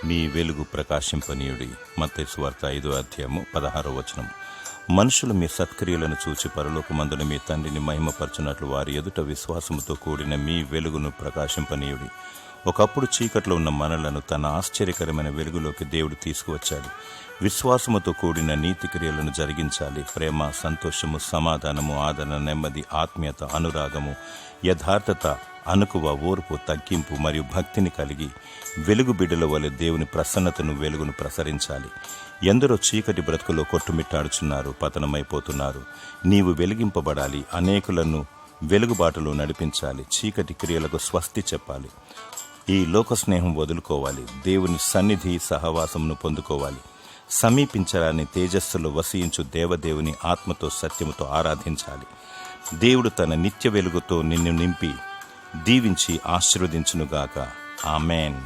మీ వెలుగు ప్రకాశింపనీయుడి. మత్తయి సువార్త 5:16. మనుషులు మీ సత్క్రియలను చూచి పరలోకమందున మీ తండ్రిని మహిమపరచునట్లు వారి ఎదుట విశ్వాసముతో కూడిన మీ వెలుగును ప్రకాశింపనీయుడి. ఒకప్పుడు చీకట్లో ఉన్న మనలను తన ఆశ్చర్యకరమైన వెలుగులోకి దేవుడు తీసుకువచ్చాడు. విశ్వాసముతో కూడిన నీతి క్రియలను జరిగించాలి. ప్రేమ, సంతోషము, సమాధానము, ఆదరణ, నెమ్మది, ఆత్మీయత, అనురాగము, యథార్థత, అనుకువ, ఓర్పు, తగ్గింపు మరియు భక్తిని కలిగి వెలుగు బిడ్డల వలె దేవుని ప్రసన్నతను, వెలుగును ప్రసరించాలి. ఎందరో చీకటి బ్రతుకులో కొట్టుమిట్టాడుచున్నారు, పతనమైపోతున్నారు. నీవు వెలిగింపబడాలి. అనేకులను వెలుగుబాటులో నడిపించాలి. చీకటి క్రియలకు స్వస్తి చెప్పాలి. ఈ లోక స్నేహం వదులుకోవాలి. దేవుని సన్నిధి, సహవాసమును పొందుకోవాలి. సమీపించరాని తేజస్సులో వసించు దేవదేవుని ఆత్మతో, సత్యముతో ఆరాధించాలి. దేవుడు తన నిత్య వెలుగుతో నిన్ను నింపి దీవించి ఆశీర్వదించునుగాక. ఆమేన్.